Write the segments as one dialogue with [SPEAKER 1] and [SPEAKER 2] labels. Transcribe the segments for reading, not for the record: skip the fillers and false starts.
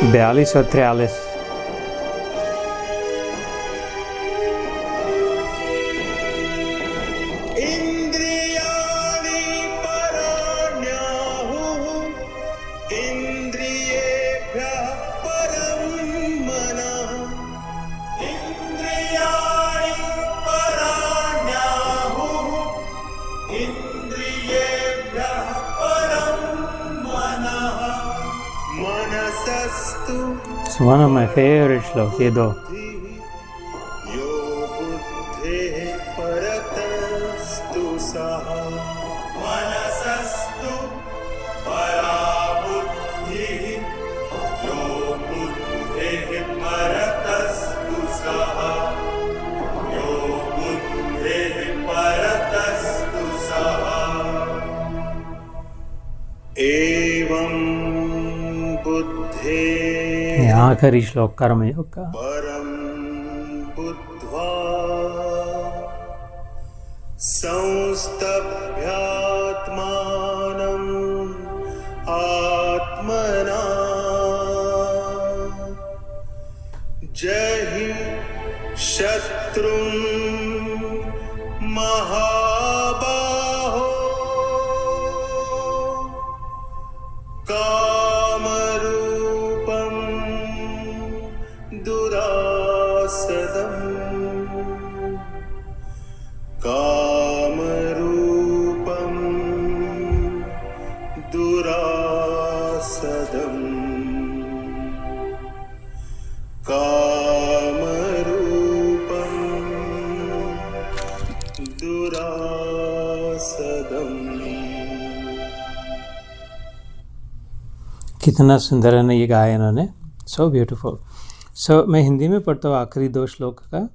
[SPEAKER 1] 42 और 43।
[SPEAKER 2] इंद्रियाणि पराण्याहुः इंद्रियेभ्यः परं मनः। इंद्रियाणि पराण्याहुः इंद्रियेभ्यः परं मनः। मनसस्तु
[SPEAKER 1] It's one of my favorite shlokas, ये दो।
[SPEAKER 2] यो बुद्धेः परतस्तु सः। मनसस्तु परा बुद्धिः यो बुद्धेः परतस्तु सः। यो बुद्धेः परतस्तु सः। एवं बुद्धे
[SPEAKER 1] ये आखिरी श्लोक कर्मयोग का।
[SPEAKER 2] परं बुद्ध्वा संस्तभ्यात्मानम् आत्मना जहि शत्रुं महाबाहो। कामरूपं दुरासदम् कामरूपं दुरासदम् कामरूपं दुरासदम्।
[SPEAKER 1] कितना सुंदर है ना ये गाया इन्होंने, सो ब्यूटीफुल। सो मैं हिंदी में पढ़ता हूँ आखिरी दो श्लोक का।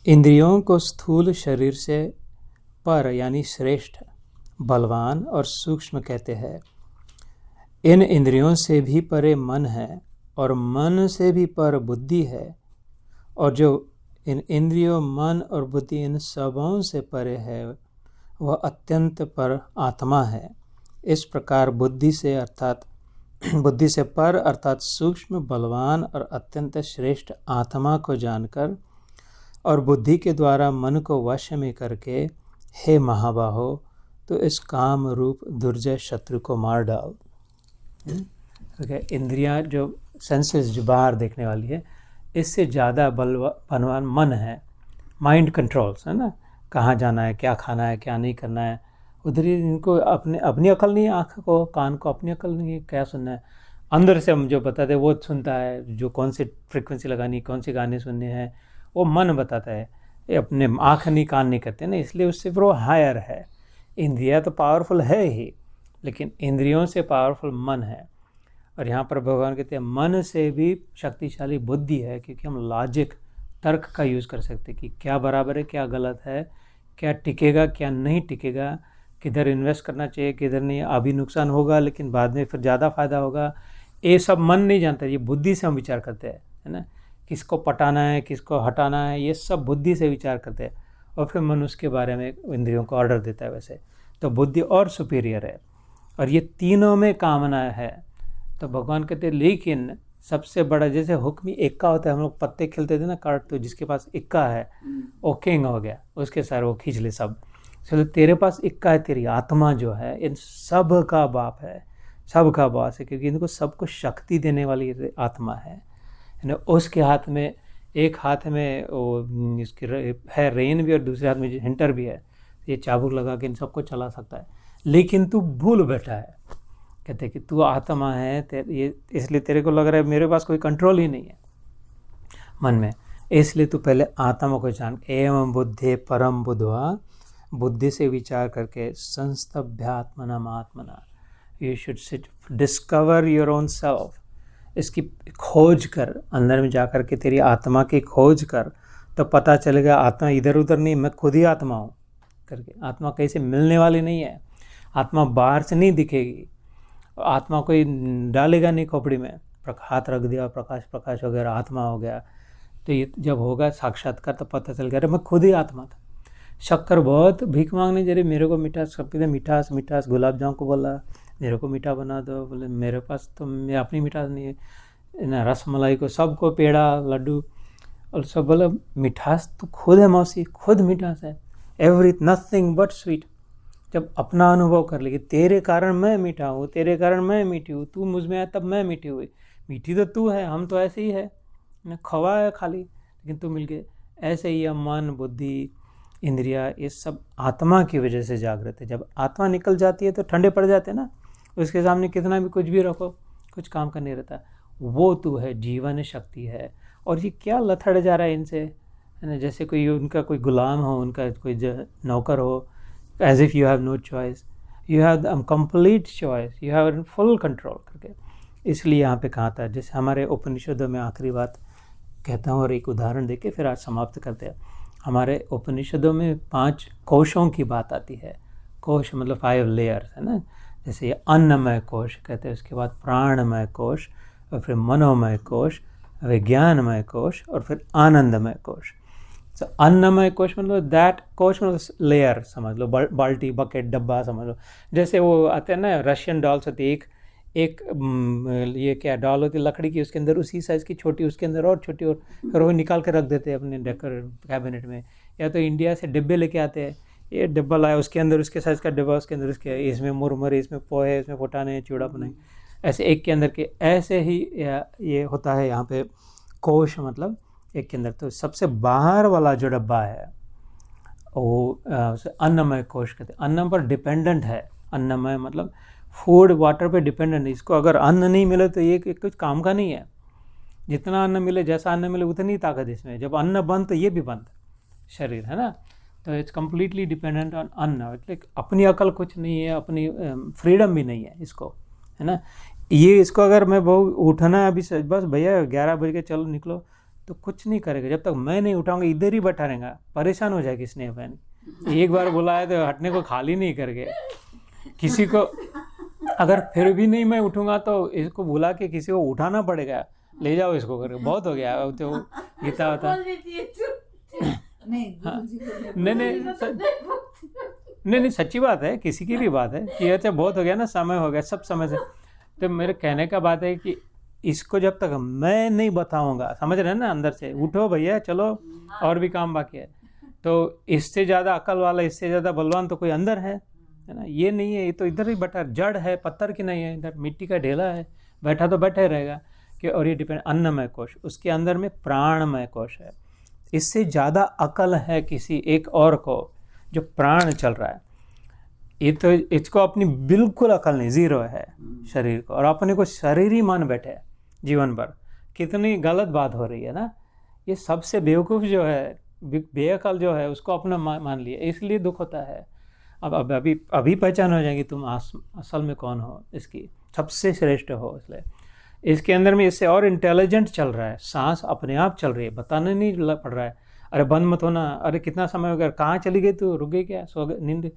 [SPEAKER 1] इंद्रियों को स्थूल शरीर से पर यानी श्रेष्ठ, बलवान और सूक्ष्म कहते हैं। इन इंद्रियों से भी परे मन है और मन से भी पर बुद्धि है, और जो इन इंद्रियों, मन और बुद्धि इन सबों से परे है वह अत्यंत पर आत्मा है। इस प्रकार बुद्धि से पर अर्थात सूक्ष्म, बलवान और अत्यंत श्रेष्ठ आत्मा को जानकर और बुद्धि के द्वारा मन को वश में करके, हे महाबाहो, तो इस काम रूप दुर्जय शत्रु को मार डाल। इंद्रियां जो सेंसेस जो बाहर देखने वाली है, इससे ज़्यादा बलवान मन है। माइंड कंट्रोल्स है ना, कहाँ जाना है, क्या खाना है, क्या नहीं करना है, उधर ही इनको अपनी अकल नहीं है। आँख को, कान को अपनी अकल नहीं है, क्या सुनना है। अंदर से हम जो बताते हैं वो सुनता है, जो कौन सी फ्रिक्वेंसी लगानी, कौन से गाने सुनने हैं, वो मन बताता है। ये अपने आँख नहीं, कान नहीं करते ना, इसलिए उससे फिर वो हायर है। इंद्रिया तो पावरफुल है ही, लेकिन इंद्रियों से पावरफुल मन है। और यहाँ पर भगवान कहते हैं मन से भी शक्तिशाली बुद्धि है, क्योंकि हम लॉजिक, तर्क का यूज़ कर सकते हैं कि क्या बराबर है, क्या गलत है, क्या टिकेगा, क्या नहीं टिकेगा, किधर इन्वेस्ट करना चाहिए, किधर नहीं। अभी नुकसान होगा लेकिन बाद में फिर ज़्यादा फ़ायदा होगा। ये सब मन नहीं जानता, ये बुद्धि से हम विचार करते हैं, है ना। किसको पटाना है, किसको हटाना है, ये सब बुद्धि से विचार करते हैं, और फिर मन उसके बारे में इंद्रियों को ऑर्डर देता है। वैसे तो बुद्धि और सुपीरियर है, और ये तीनों में कामना है। तो भगवान कहते हैं लेकिन सबसे बड़ा, जैसे हुक्मी इक्का होता है, हम लोग पत्ते खेलते थे ना कार्ड, तो जिसके पास इक्का है वो किंग हो गया, उसके सारे वो खींच ले सब। चलो तेरे पास इक्का है, तेरी आत्मा जो है इन सब का बाप है, सब का बॉस है, क्योंकि इनको सबको शक्ति देने वाली आत्मा है ना। उसके हाथ में, एक हाथ में वो इसकी है रेन भी, और दूसरे हाथ में हिंटर भी है। ये चाबुक लगा के इन सबको चला सकता है। लेकिन तू भूल बैठा है, कहते कि तू आत्मा है, ये इसलिए तेरे को लग रहा है मेरे पास कोई कंट्रोल ही नहीं है मन में। इसलिए तू पहले आत्मा को जान। एवं बुद्धे परम बुद्धवा, बुद्धि से विचार करके, संस्तभ्यात्मनम आत्मना, you should seat discover your own self. इसकी खोज कर, अंदर में जाकर के तेरी आत्मा की खोज कर, तो पता चलेगा आत्मा इधर उधर नहीं, मैं खुद ही आत्मा हूँ करके। आत्मा कैसे मिलने वाली नहीं है, आत्मा बाहर से नहीं दिखेगी, आत्मा कोई डालेगा नहीं खोपड़ी में, हाथ रख दिया प्रकाश प्रकाश वगैरह आत्मा हो गया। तो ये जब होगा साक्षात्कार तो पता चल गया अरे मैं खुद ही आत्मा था। शक्कर बहुत भीख मांगने जरिए मेरे को मिठास, सबके मिठास मिठास, गुलाब जामुन को बोला मेरे को मीठा बना दो, बोले मेरे पास तो मैं अपनी मिठास नहीं है। ना रसमलाई को सबको पेड़ा लड्डू, और सब बोला मिठास तो खुद है मौसी, खुद मिठास है, एवरी नथिंग बट स्वीट। जब अपना अनुभव कर लेगी, तेरे कारण मैं मीठा हूँ, तेरे कारण मैं मीठी हूँ, तू मुझ में आया तब मैं मीठी हुई, मीठी तो तू है, हम तो ऐसे ही है ना, खवा है खाली, लेकिन तू मिल गए। ऐसे ही मन बुद्धि इंद्रिया ये सब आत्मा की वजह से जागृत है। जब आत्मा निकल जाती है तो ठंडे पड़ जाते हैं ना, उसके सामने कितना भी कुछ भी रखो कुछ काम का नहीं रहता। वो तू है, जीवन शक्ति है। और ये क्या लथड़ जा रहा है इनसे, है ना, जैसे कोई उनका कोई गुलाम हो, उनका कोई नौकर हो, as if you have no choice, you have complete choice, you have full control करके। इसलिए यहाँ पे कहा था, जैसे हमारे उपनिषदों में आखिरी बात कहता हूँ और एक उदाहरण देके फिर आज समाप्त करते हैं। हमारे उपनिषदों में 5 कोशों की बात आती है। कोश मतलब 5 लेयर्स, है ना। जैसे ये अन्नमय कोश कहते हैं, उसके बाद प्राणमय कोश, और फिर मनोमय कोश, विज्ञानमय कोश, और फिर आनंदमय कोश। तो अन्नमय कोश मतलब दैट कोश मतलब लेयर समझ लो, बाल्टी बकेट डब्बा समझ लो। जैसे वो आते हैं ना रशियन डॉल्स होती है, एक ये क्या डॉल होती है लकड़ी की, उसके अंदर उसी साइज़ की छोटी, उसके अंदर और छोटी, और फिर वो निकाल के रख देते हैं अपने डेकोर कैबिनेट में। या तो इंडिया से डिब्बे लेके आते हैं, ये डिब्बा लाया, उसके अंदर उसके साइज़ का डिब्बा, उसके अंदर उसके इसमें मुरमुरे, इसमें पोहे, इसमें फुटाने, चूड़ा बनाए, ऐसे एक के अंदर के। ऐसे ही ये होता है यहाँ पे कोश मतलब एक के अंदर। तो सबसे बाहर वाला जो डब्बा है वो अन्नमय कोश कहते हैं। अन्न पर डिपेंडेंट है। अन्नमय मतलब फूड वाटर पे डिपेंडेंट है। इसको अगर अन्न नहीं मिले तो ये कुछ काम का नहीं है। जितना अन्न मिले, जैसा अन्न मिले उतनी ताकत इसमें। जब अन्न बंद तो ये भी बंद शरीर, है ना। तो इट्स कम्प्लीटली डिपेंडेंट ऑन अन्न। मतलब अपनी अकल कुछ नहीं है, अपनी फ्रीडम भी नहीं है इसको, है ना। ये इसको अगर मैं बहु उठना अभी से बस भैया 11 बज के चलो निकलो, तो कुछ नहीं करेगा। जब तक मैं नहीं उठाऊंगा इधर ही बैठा रहेगा, परेशान हो जाएगी स्नेह बहन। एक बार बुलाया तो हटने को खाली नहीं करके। किसी को अगर फिर भी नहीं मैं उठूंगा तो इसको बुला के किसी को उठाना पड़ेगा, ले जाओ इसको करके, बहुत हो गया। तो गीता होता नहीं सच्ची बात है, किसी की भी बात है कि अच्छा बहुत हो गया ना, समय हो गया, सब समय से। तो मेरे कहने का बात है कि इसको जब तक मैं नहीं बताऊंगा, समझ रहे हैं ना, अंदर से उठो भैया चलो, और भी काम बाकी है। तो इससे ज़्यादा अकल वाला, इससे ज़्यादा बलवान तो कोई अंदर है ना। ये नहीं है, ये तो इधर ही बैठा, जड़ है, पत्थर की नहीं है, इधर मिट्टी का ढेला है, बैठा तो बैठा ही रहेगा कि। और ये डिपेंड अन्नमय कोश, उसके अंदर में प्राणमय कोश है। इससे ज़्यादा अकल है किसी एक और को जो प्राण चल रहा है। ये तो इसको अपनी बिल्कुल अकल नहीं, ज़ीरो है शरीर को, और अपने को शरीर ही मान बैठे जीवन भर। कितनी गलत बात हो रही है ना। ये सबसे बेवकूफ़ जो है, बेअकल जो है, उसको अपना मान लिया, इसलिए दुख होता है। अब अभी पहचान हो जाएगी तुम असल में कौन हो, इसकी सबसे श्रेष्ठ हो। इसलिए इसके अंदर में इससे और इंटेलिजेंट चल रहा है, सांस अपने आप चल रही है, बताने नहीं पड़ रहा है। अरे बंद मत होना, अरे कितना समय हो गया, कहाँ चली गई तू, रुक गई क्या, सो गई।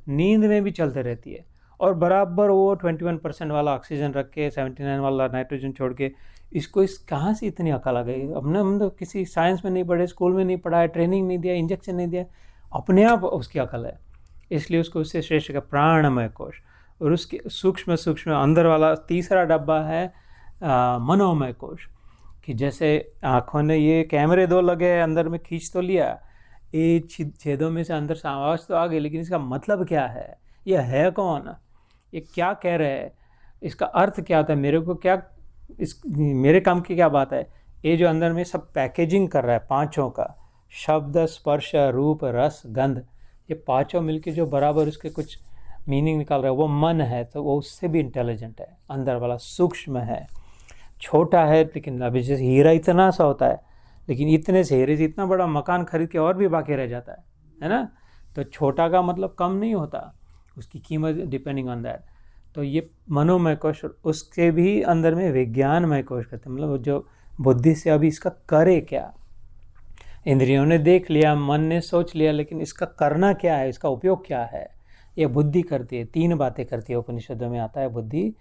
[SPEAKER 1] नींद में भी चलते रहती है, और बराबर वो 21% वाला ऑक्सीजन रख के 79 वाला नाइट्रोजन छोड़ के, इसको कहाँ से इतनी अकल आ गई। हम तो किसी साइंस में नहीं पढ़े, स्कूल में नहीं पढ़ा है, ट्रेनिंग नहीं दिया, इंजेक्शन नहीं दिया, अपने आप उसकी अकल है। इसलिए उसको उससे श्रेष्ठ का प्राणमय कोश। और उसके सूक्ष्म अंदर वाला तीसरा डब्बा है मनोमय कोश। कि जैसे आँखों ने ये कैमरे 2 लगे हैं, अंदर में खींच तो लिया, ये छेदों में से अंदर से आवाज़ तो आ गई, लेकिन इसका मतलब क्या है, ये है कौन, ये क्या कह रहे हैं, इसका अर्थ क्या होता है, मेरे को क्या, मेरे काम की क्या बात है। ये जो अंदर में सब पैकेजिंग कर रहा है 5 का, शब्द स्पर्श रूप रस गंध, ये 5 मिलके जो बराबर उसके कुछ मीनिंग निकाल रहा है, वो मन है। तो वो उससे भी इंटेलिजेंट है, अंदर वाला सूक्ष्म है, छोटा है। लेकिन अभी जैसे हीरा इतना सा होता है, लेकिन इतने से हीरे से इतना बड़ा मकान खरीद के और भी बाकी रह जाता है ना। तो छोटा का मतलब कम नहीं होता, उसकी कीमत डिपेंडिंग ऑन दैट। तो ये मनोमय कोश, उसके भी अंदर में विज्ञानमय कोश कहते हैं। मतलब जो बुद्धि से अभी इसका करे क्या, इंद्रियों ने देख लिया, मन ने सोच लिया, लेकिन इसका करना क्या है, इसका उपयोग क्या है, ये बुद्धि करती है। 3 बातें करती है, उपनिषदों में आता है बुद्धि।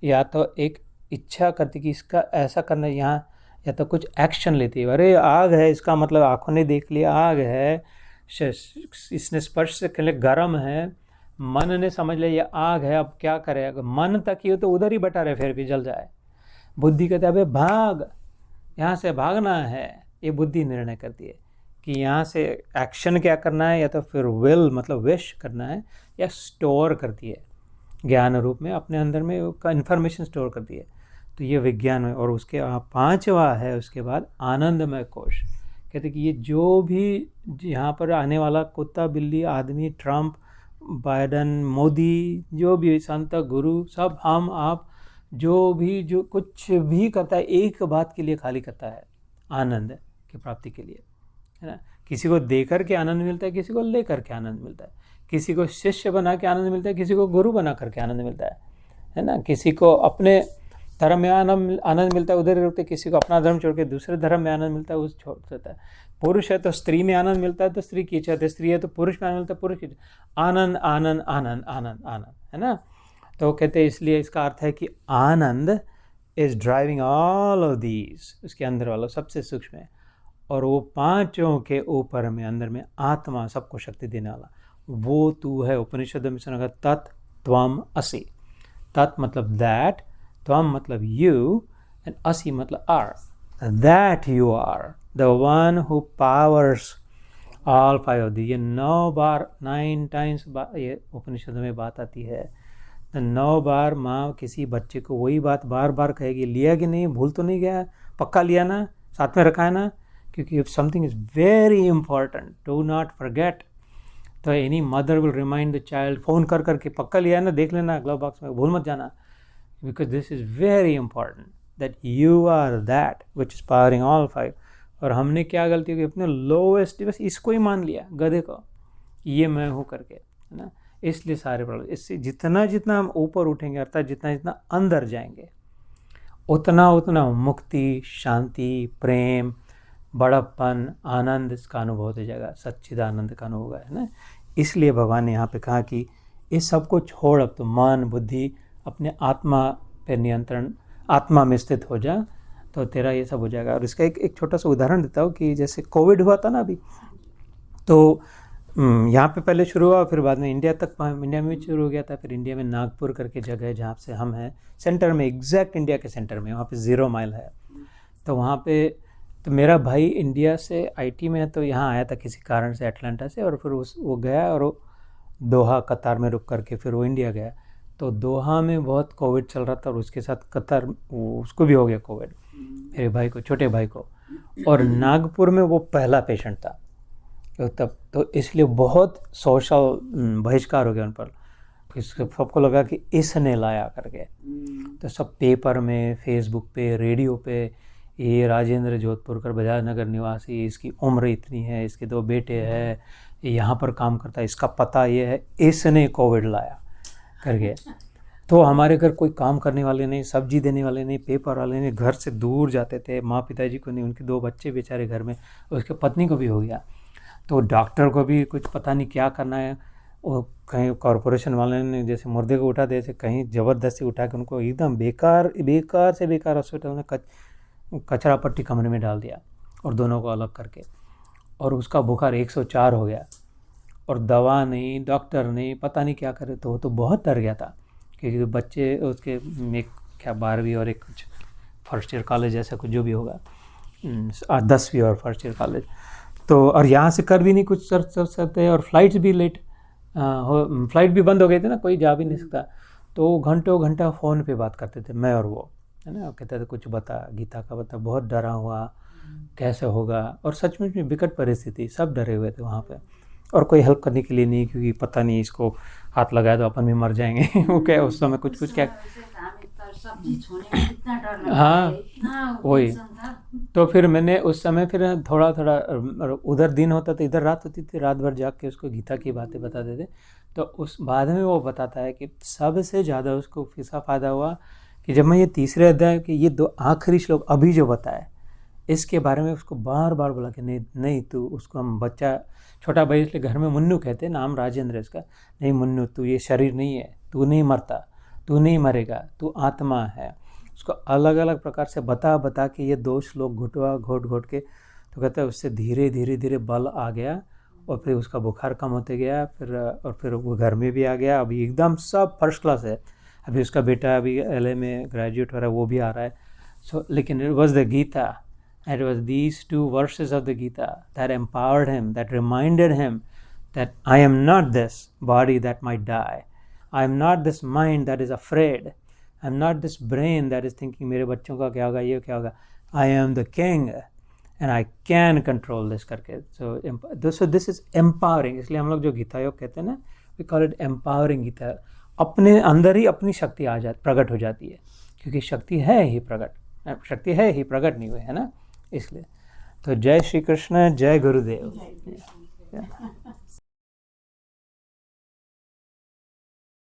[SPEAKER 1] या तो एक इच्छा करती कि इसका ऐसा करना यहाँ, या तो कुछ एक्शन लेती है। अरे आग है, इसका मतलब आँखों ने देख लिया आग है, इसने स्पर्श से कहले गर्म है, मन ने समझ लिया ये आग है, अब क्या करे। अगर मन तक ही हो तो उधर ही बैठा रहे, फिर भी जल जाए। बुद्धि कहते हैं अबे भाग, यहाँ से भागना है। ये बुद्धि निर्णय करती है कि यहाँ से एक्शन क्या करना है, या तो फिर विल मतलब विश करना है, या स्टोर करती है ज्ञान रूप में अपने अंदर में इंफॉर्मेशन स्टोर करती है। तो ये विज्ञान में। और उसके 5वां है उसके बाद आनंदमय कोश। कहते कि ये जो भी यहाँ पर आने वाला कुत्ता बिल्ली आदमी, ट्रम्प, बाइडन, मोदी, जो भी संत गुरु, सब हम आप, जो कुछ भी करता है एक बात के लिए खाली करता है, आनंद की प्राप्ति के लिए, है ना। किसी को देकर के आनंद मिलता है, किसी को लेकर के आनंद मिलता है, किसी को शिष्य बना के आनंद मिलता है, किसी को गुरु बना करके आनंद मिलता है ना। किसी को अपने धर्म में आनंद मिलता है, उधर रुकते, किसी को अपना धर्म छोड़ के दूसरे धर्म में आनंद मिलता है, उस छोड़ देता है। पुरुष है तो स्त्री में आनंद मिलता है तो स्त्री की इच्छा है, स्त्री है तो पुरुष में आनंद मिलता है, पुरुष की आनंद आनंद आनंद आनंद आनंद, है ना। तो कहते हैं इसलिए इसका अर्थ है कि Anand is driving all of these, उसके अंदर वाला सबसे सूक्ष्म है। और वो 5 के ऊपर में अंदर में आत्मा सबको शक्ति देने वाला, वो तू है। उपनिषद में सुना तत् त्वम असि। तत् मतलब दैट, त्वम मतलब यू, एंड असि मतलब are. That you are the one who powers all 5 of the. ये 9 बार 9 टाइम्स ये उपनिषद में बात आती है। तो 9 बार माँ किसी बच्चे को वही बात बार बार कहेगी, लिया कि नहीं, भूल तो नहीं गया, पक्का लिया ना, साथ में रखा है ना। क्योंकि if something is very important do not forget. तो any mother will remind the child, phone कर करके पक्का लिया है ना, देख लेना ग्लव बॉक्स में, भूल मत जाना। Because this is very important that you are that which is powering all 5। और हमने क्या गलती की, अपने लोएस्ट बस इसको ही मान लिया, गधे को, ये मैं हूँ करके, है ना। इसलिए सारे प्रॉब्लम, इससे जितना जितना हम ऊपर उठेंगे, अर्थात जितना जितना अंदर जाएंगे, उतना उतना मुक्ति, शांति, प्रेम, बड़प्पन, आनंद इसका अनुभव हो जाएगा, सच्चिदानंद का अनुभव है ना। इसलिए भगवान ने यहाँ पे कहा कि इस सब को छोड़, अब तो मन बुद्धि अपने आत्मा पे नियंत्रण, आत्मा में स्थित हो जा, तो तेरा ये सब हो जाएगा। और इसका एक छोटा सा उदाहरण देता हूँ कि जैसे कोविड हुआ था ना अभी, तो यहाँ पे पहले शुरू हुआ, फिर बाद में इंडिया में शुरू हो गया था। फिर इंडिया में नागपुर करके जगह है जहाँ से हम हैं, सेंटर में, एग्जैक्ट इंडिया के सेंटर में, वहाँ पे 0 माइल है। तो वहाँ पे तो मेरा भाई इंडिया से आईटी में है, तो यहाँ आया था किसी कारण से अटलांटा से, और फिर वो गया और वो दोहा कतार में रुक करके फिर वो इंडिया गया। तो दोहा में बहुत कोविड चल रहा था, और उसके साथ कतार उसको भी हो गया कोविड, मेरे भाई को, छोटे भाई को। और नागपुर में वो पहला पेशेंट था तब, तो इसलिए बहुत सोशल बहिष्कार हो गया उन पर। सबको लगा कि इसने लाया करके, तो सब पेपर में, फेसबुक पे, रेडियो पे, ये राजेंद्र जोधपुरकर बजाज नगर निवासी, इसकी उम्र इतनी है, इसके 2 बेटे हैं, यहाँ पर काम करता है, इसका पता ये है, इसने कोविड लाया करके। तो हमारे घर कोई काम करने वाले नहीं, सब्जी देने वाले नहीं, पेपर वाले नहीं, घर से दूर जाते थे, माँ पिताजी को नहीं, उनके 2 बच्चे बेचारे घर में, उसके पत्नी को भी हो गया। तो डॉक्टर को भी कुछ पता नहीं क्या करना है, वो कहीं कॉरपोरेशन वाले ने जैसे मुर्दे को उठा दे, जैसे कहीं ज़बरदस्ती उठा के उनको एकदम बेकार से बेकार हॉस्पिटल में कचरा पट्टी कमरे में डाल दिया, और दोनों को अलग करके। और उसका बुखार 104 हो गया, और दवा नहीं, डॉक्टर नहीं, पता नहीं क्या करे। तो वो तो बहुत डर गया था, क्योंकि बच्चे उसके एक क्या 12वीं और एक कुछ फर्स्ट ईयर कॉलेज ऐसा कुछ जो भी होगा, 10वीं और फर्स्ट ईयर कॉलेज। तो और यहाँ से कर भी नहीं कुछ कर सकते, और फ्लाइट्स भी लेट फ्लाइट भी बंद हो गई थी ना, कोई जा भी नहीं सकता। तो घंटों घंटा फ़ोन पे बात करते थे, मैं और वो, है ना। कहते थे कुछ बता, गीता का बता, बहुत डरा हुआ, कैसे होगा। और सचमुच में विकट परिस्थिति, सब डरे हुए थे वहाँ पे, और कोई हेल्प करने के लिए नहीं, क्योंकि पता नहीं इसको हाथ लगाए तो अपन भी मर जाएंगे। वो क्या उस समय कुछ क्या, हाँ वही। तो फिर मैंने उस समय फिर थोड़ा उधर दिन होता था, इधर रात होती थी, रात भर जाग के उसको गीता की बातें बताते थे। तो उस बाद में वो बताता है कि सबसे ज़्यादा उसको किसका फ़ायदा हुआ कि जब मैं ये 3रे अध्याय के ये 2 आखिरी श्लोक अभी जो बताए, इसके बारे में उसको बार बार बोला कि नहीं तू, उसको हम बच्चा, छोटा भाई इसलिए घर में मुन्नू कहते, नाम राजेंद्र इसका, नहीं मुन्नू, तू ये शरीर नहीं है, तू नहीं मरता, तू नहीं मरेगा, तू आत्मा है। उसको अलग अलग प्रकार से बता के ये 2 श्लोक घोट के, तो कहते हैं उससे धीरे धीरे बल आ गया, और फिर उसका बुखार कम होते गया, फिर वो घर में भी आ गया, अभी एकदम सब फर्स्ट क्लास है। अभी उसका बेटा अभी LA में ग्रेजुएट हो रहा है, वो भी आ रहा है। So, लेकिन it was the Gita, and it was these 2 verses of the Gita that empowered him, that reminded him that I am not this body that might die. I am not this mind that is afraid. I am not this brain that is thinking मेरे बच्चों का क्या होगा, ये क्या होगा. I am the king and I can control this करके. So this is empowering. इसलिए हम लोग जो गीता योग कहते हैं ना, we call it empowering Gita. अपने अंदर ही अपनी शक्ति प्रकट हो जाती है, क्योंकि शक्ति है ही प्रकट नहीं हुई है ना. इसलिए तो जय श्री कृष्ण, जय गुरुदेव.